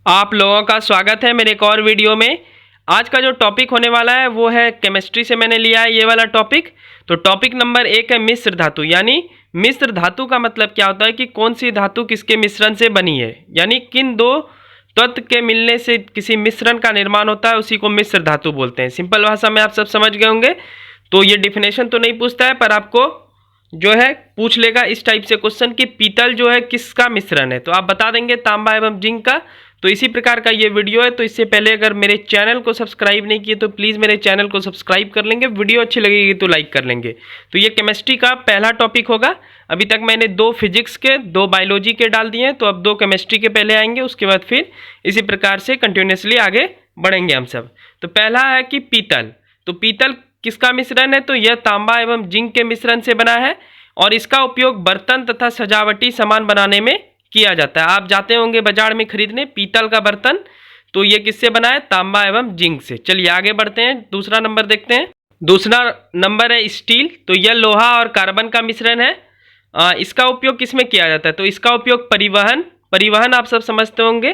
आप लोगों का स्वागत है मेरे एक और वीडियो में। आज का जो टॉपिक होने वाला है वो है केमिस्ट्री से मैंने लिया है ये वाला टॉपिक। तो टॉपिक नंबर 1 है मिश्र धातु। यानी मिश्र धातु का मतलब क्या होता है कि कौन सी धातु किसके मिश्रण से बनी है, यानी किन दो तत्व के मिलने से किसी मिश्रण का निर्माण होता है, उसी को मिश्र धातु बोलते हैं। सिंपल भाषा में आप सब समझ गए होंगे। तो ये डिफिनेशन तो नहीं पूछता है, पर आपको जो है पूछ लेगा इस टाइप से क्वेश्चन कि पीतल जो है किसका मिश्रण है, तो आप बता देंगे तांबा एवं जिंक का। तो इसी प्रकार का ये वीडियो है। तो इससे पहले अगर मेरे चैनल को सब्सक्राइब नहीं किए तो प्लीज़ मेरे चैनल को सब्सक्राइब कर लेंगे, वीडियो अच्छी लगेगी तो लाइक कर लेंगे। तो ये केमिस्ट्री का पहला टॉपिक होगा। अभी तक मैंने 2 फिजिक्स के 2 बायोलॉजी के डाल दिए हैं, तो अब 2 केमिस्ट्री के पहले आएंगे, उसके बाद फिर इसी प्रकार से कंटिन्यूसली आगे बढ़ेंगे हम सब। तो पहला है कि पीतल। तो पीतल किसका मिश्रण है, तो यह तांबा एवं जिंक के मिश्रण से बना है और इसका उपयोग बर्तन तथा सजावटी सामान बनाने में किया जाता है। आप जाते होंगे बाजार में खरीदने पीतल का बर्तन, तो ये किससे बना है, तांबा एवं जिंक से। चलिए आगे बढ़ते हैं, दूसरा नंबर देखते हैं। दूसरा नंबर है स्टील। तो यह लोहा और कार्बन का मिश्रण है। इसका उपयोग किस में किया जाता है, तो इसका उपयोग परिवहन आप सब समझते होंगे,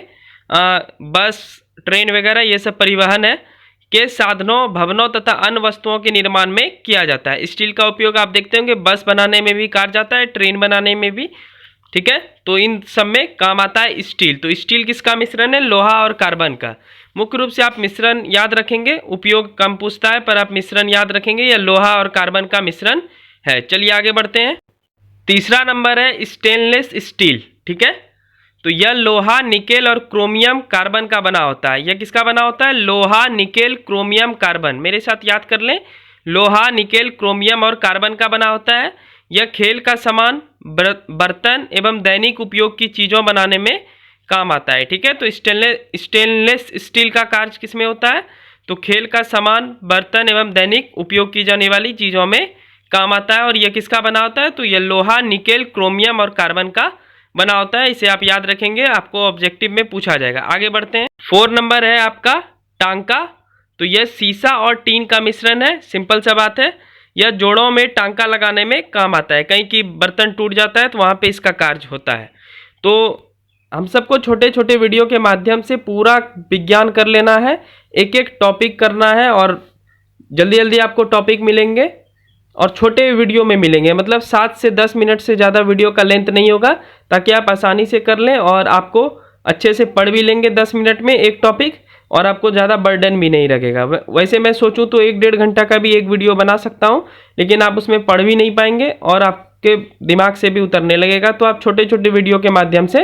बस ट्रेन वगैरह ये सब परिवहन है के साधनों भवनों तथा अन्य वस्तुओं के निर्माण में किया जाता है। स्टील का उपयोग आप देखते होंगे बस बनाने में भी किया जाता है, ट्रेन बनाने में भी, ठीक है। तो इन सब में काम आता है स्टील। तो स्टील किसका मिश्रण है, लोहा और कार्बन का। मुख्य रूप से आप मिश्रण याद रखेंगे, उपयोग कम पूछता है पर आप मिश्रण याद रखेंगे, यह लोहा और कार्बन का मिश्रण है। चलिए आगे बढ़ते हैं। तीसरा नंबर है स्टेनलेस स्टील, ठीक है। तो यह लोहा निकेल और क्रोमियम कार्बन का बना होता है। यह किसका बना होता है, लोहा निकेल क्रोमियम कार्बन। मेरे साथ याद कर लें, लोहा निकेल क्रोमियम और कार्बन का बना होता है। यह खेल का सामान, बर्तन एवं दैनिक उपयोग की चीज़ों बनाने में काम आता है, ठीक है। तो स्टेनलेस स्टील का कार्य किस में होता है, तो खेल का सामान, बर्तन एवं दैनिक उपयोग की जाने वाली चीज़ों में काम आता है। और यह किसका बना होता है, तो यह लोहा निकेल क्रोमियम और कार्बन का बना होता है। इसे आप याद रखेंगे, आपको ऑब्जेक्टिव में पूछा जाएगा। आगे बढ़ते हैं। 4 नंबर है आपका टांका। तो यह सीसा और टीन का मिश्रण है। सिंपल सा बात है, यह जोड़ों में टांका लगाने में काम आता है। कहीं की बर्तन टूट जाता है तो वहाँ पे इसका कार्य होता है। तो हम सबको छोटे छोटे वीडियो के माध्यम से पूरा विज्ञान कर लेना है, एक एक टॉपिक करना है, और जल्दी जल्दी आपको टॉपिक मिलेंगे और छोटे वीडियो में मिलेंगे। मतलब 7 से 10 मिनट से ज़्यादा वीडियो का लेंथ नहीं होगा, ताकि आप आसानी से कर लें और आपको अच्छे से पढ़ भी लेंगे 10 मिनट में एक टॉपिक, और आपको ज़्यादा बर्डन भी नहीं लगेगा। वैसे मैं सोचूं तो 1-1.5 घंटा का भी एक वीडियो बना सकता हूं, लेकिन आप उसमें पढ़ भी नहीं पाएंगे और आपके दिमाग से भी उतरने लगेगा। तो आप छोटे छोटे वीडियो के माध्यम से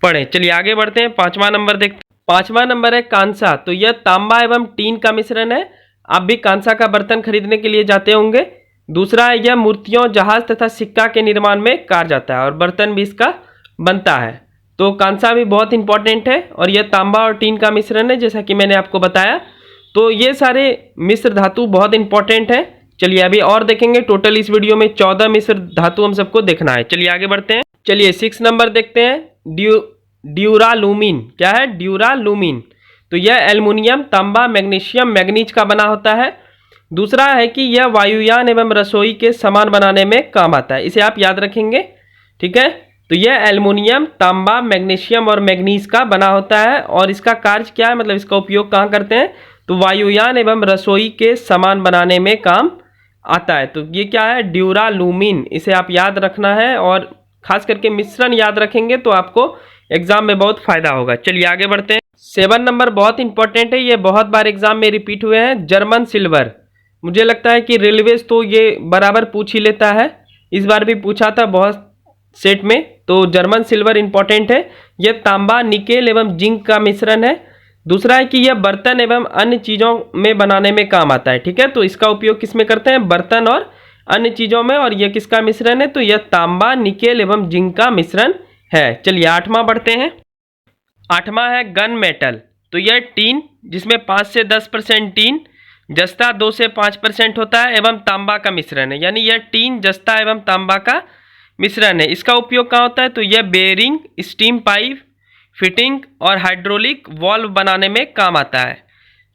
पढ़ें। चलिए आगे बढ़ते हैं। 5वां नंबर देखते हैं। 5वां नंबर है कांसा। तो यह तांबा एवं टीन का मिश्रण है। आप भी कांसा का बर्तन खरीदने के लिए जाते होंगे। दूसरा है यह मूर्तियों, जहाज तथा सिक्का के निर्माण में कार्य जाता है और बर्तन भी इसका बनता है। तो कांसा भी बहुत इंपॉर्टेंट है और यह तांबा और टीन का मिश्रण है, जैसा कि मैंने आपको बताया। तो ये सारे मिश्र धातु बहुत इंपॉर्टेंट है। चलिए अभी और देखेंगे। टोटल इस वीडियो में 14 मिश्र धातु हम सबको देखना है। चलिए आगे बढ़ते हैं। चलिए 6 नंबर देखते हैं। ड्यूरालुमिन। क्या है, ड्यूरालुमिन। तो यह एल्युमिनियम, तांबा, मैग्नीशियम, मैग्नीज का बना होता है। दूसरा है कि यह वायुयान एवं रसोई के सामान बनाने में काम आता है। इसे आप याद रखेंगे, ठीक है। तो यह एल्युमिनियम, तांबा, मैग्नीशियम और मैग्नीज का बना होता है। और इसका कार्य क्या है, मतलब इसका उपयोग कहाँ करते हैं, तो वायुयान एवं रसोई के सामान बनाने में काम आता है। तो ये क्या है, ड्यूरालुमिन। इसे आप याद रखना है और खास करके मिश्रण याद रखेंगे तो आपको एग्जाम में बहुत फायदा होगा। चलिए आगे बढ़ते हैं। 7 नंबर बहुत इंपॉर्टेंट है, ये बहुत बार एग्जाम में रिपीट हुए हैं। German silver. मुझे लगता है कि रेलवेज तो ये बराबर पूछ ही लेता है, इस बार भी पूछा था बहुत सेट में। तो जर्मन सिल्वर इंपॉर्टेंट है। यह तांबा, निकेल एवं जिंक का मिश्रण है। दूसरा है कि यह बर्तन एवं अन्य चीज़ों में बनाने में काम आता है, ठीक है। तो इसका उपयोग किस में करते हैं, बर्तन और अन्य चीज़ों में। और यह किसका मिश्रण है, तो यह तांबा, निकेल एवं जिंक का मिश्रण है। चलिए 8वां बढ़ते हैं। 8वां है गन मेटल। तो यह टीन, जिसमें 5 से 10% टीन, जस्ता 2 से 5% होता है, एवं तांबा का मिश्रण है। यानी यह टीन, जस्ता एवं तांबा का मिश्रण है। इसका उपयोग कहाँ होता है, तो यह बेयरिंग, स्टीम पाइप फिटिंग और हाइड्रोलिक वॉल्व बनाने में काम आता है।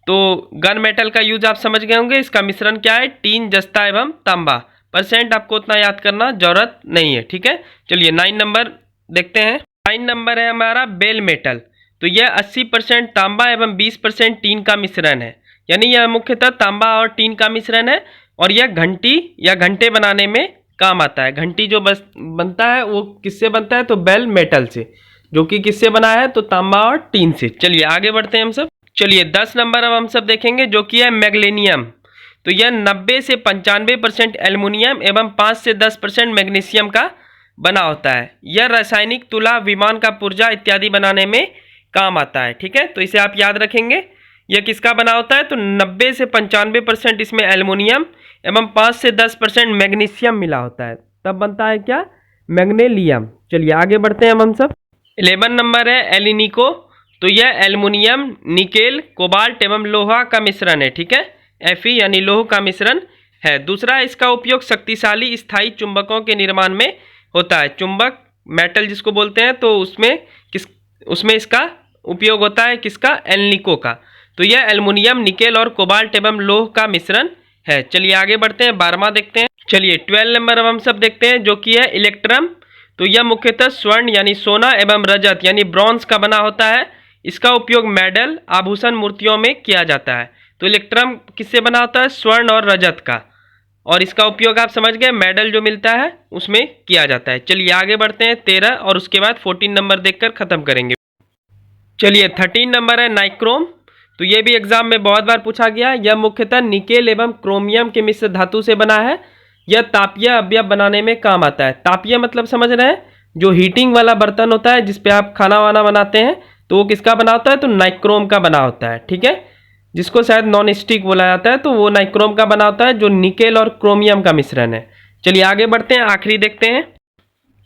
तो गन मेटल का यूज आप समझ गए होंगे। इसका मिश्रण क्या है, टीन, जस्ता एवं तांबा। परसेंट आपको उतना याद करना जरूरत नहीं है, ठीक है। चलिए 9 नंबर देखते हैं। 9 नंबर है हमारा बेल मेटल। तो यह 80% तांबा एवं 20% टीन का मिश्रण है। यानी यह मुख्यतः तांबा और टीन का मिश्रण है और यह घंटी या घंटे बनाने में काम आता है। घंटी जो बस बनता है वो किससे बनता है, तो बेल मेटल से, जो कि किससे बना है, तो तांबा और टीन से। चलिए आगे बढ़ते हैं हम सब। चलिए 10 नंबर अब हम सब देखेंगे, जो कि है मैग्नीशियम। तो यह 90 से 95% एल्युमिनियम एवं 5 से 10% मैग्नीशियम का बना होता है। यह रासायनिक तुला, विमान का पुर्जा इत्यादि बनाने में काम आता है। ठीक है, तो इसे आप याद रखेंगे। यह किसका बना होता है, तो 90 से 95% इसमें एल्युमिनियम एवं 5 से 10% मैग्नीशियम मिला होता है, तब बनता है क्या, मैग्नीशियम। चलिए आगे बढ़ते हैं हम सब। 11 नंबर है एलिनिको। तो यह एल्युमिनियम, निकेल, कोबाल्ट एवं लोहा का मिश्रण है। ठीक है, Fe यानी लोह का मिश्रण है। दूसरा, इसका उपयोग शक्तिशाली स्थायी चुंबकों के निर्माण में होता है। चुंबक मेटल जिसको बोलते हैं, तो उसमें इसका उपयोग होता है किसका, एल्निको का। तो यह एल्युमिनियम, निकेल और कोबाल्ट एवं लोह का मिश्रण है। चलिए आगे बढ़ते हैं, 12वां देखते हैं। चलिए 12 नंबर अब हम सब देखते हैं, जो कि है इलेक्ट्रम। तो यह मुख्यतः स्वर्ण यानी सोना एवं रजत यानी ब्रॉन्ज का बना होता है। इसका उपयोग मेडल, आभूषण, मूर्तियों में किया जाता है। तो इलेक्ट्रम किससे बना होता है, स्वर्ण और रजत का, और इसका उपयोग आप समझ गए, मेडल जो मिलता है उसमें किया जाता है। चलिए आगे बढ़ते हैं 13 और उसके बाद 14 नंबर देखकर खत्म करेंगे। चलिए 13 नंबर है नाइक्रोम। तो ये भी एग्जाम में बहुत बार पूछा गया। यह मुख्यतः निकेल एवं क्रोमियम के मिश्र धातु से बना है। यह तापीय अवयव बनाने में काम आता है। तापीय मतलब समझ रहे हैं, जो हीटिंग वाला बर्तन होता है जिसपे आप खाना वाना बनाते हैं, तो वो किसका बना होता है, तो नाइक्रोम का बना होता है। ठीक है, जिसको शायद नॉन स्टिक बोला जाता है, तो वो नाइक्रोम का बना होता है, जो निकेल और क्रोमियम का मिश्रण है। चलिए आगे बढ़ते हैं, आखिरी देखते हैं।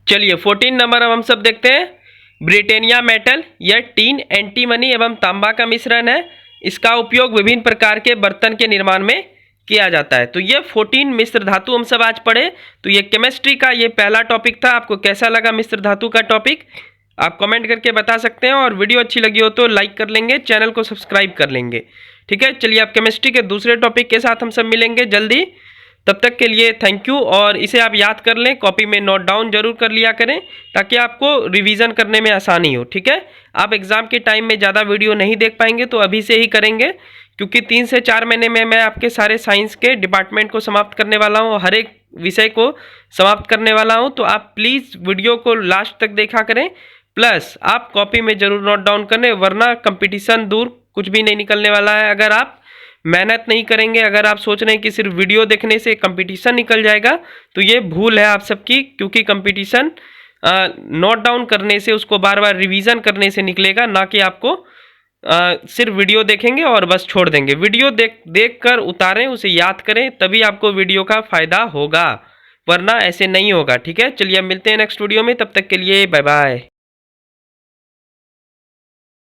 चलिए 14 नंबर अब हम सब देखते हैं ब्रिटेनिया मेटल। यह टीन, एंटीमनी एवं तांबा का मिश्रण है। इसका उपयोग विभिन्न प्रकार के बर्तन के निर्माण में किया जाता है। तो ये 14 मिश्र धातु हम सब आज पढ़े। तो ये केमिस्ट्री का ये पहला टॉपिक था। आपको कैसा लगा मिश्र धातु का टॉपिक, आप कमेंट करके बता सकते हैं, और वीडियो अच्छी लगी हो तो लाइक कर लेंगे, चैनल को सब्सक्राइब कर लेंगे। ठीक है, चलिए आप केमिस्ट्री के दूसरे टॉपिक के साथ हम सब मिलेंगे जल्दी। तब तक के लिए थैंक यू। और इसे आप याद कर लें, कॉपी में नोट डाउन जरूर कर लिया करें, ताकि आपको रिवीजन करने में आसानी हो। ठीक है, आप एग्जाम के टाइम में ज़्यादा वीडियो नहीं देख पाएंगे, तो अभी से ही करेंगे, क्योंकि 3 से 4 महीने में मैं आपके सारे साइंस के डिपार्टमेंट को समाप्त करने वाला हूँ, हर एक विषय को समाप्त करने वाला हूँ। तो आप प्लीज़ वीडियो को लास्ट तक देखा करें, प्लस आप कॉपी में जरूर नोट डाउन करें, वरना कंपटीशन दूर कुछ भी नहीं निकलने वाला है। अगर आप मेहनत नहीं करेंगे, अगर आप सोच रहे हैं कि सिर्फ वीडियो देखने से कंपटीशन निकल जाएगा, तो ये भूल है आप सबकी, क्योंकि कंपटीशन नोट डाउन करने से, उसको बार बार रिवीजन करने से निकलेगा, ना कि आपको सिर्फ वीडियो देखेंगे और बस छोड़ देंगे। वीडियो देख कर उतारें, उसे याद करें, तभी आपको वीडियो का फ़ायदा होगा, वरना ऐसे नहीं होगा। ठीक है, चलिए अब मिलते हैं नेक्स्ट वीडियो में, तब तक के लिए बाय बाय।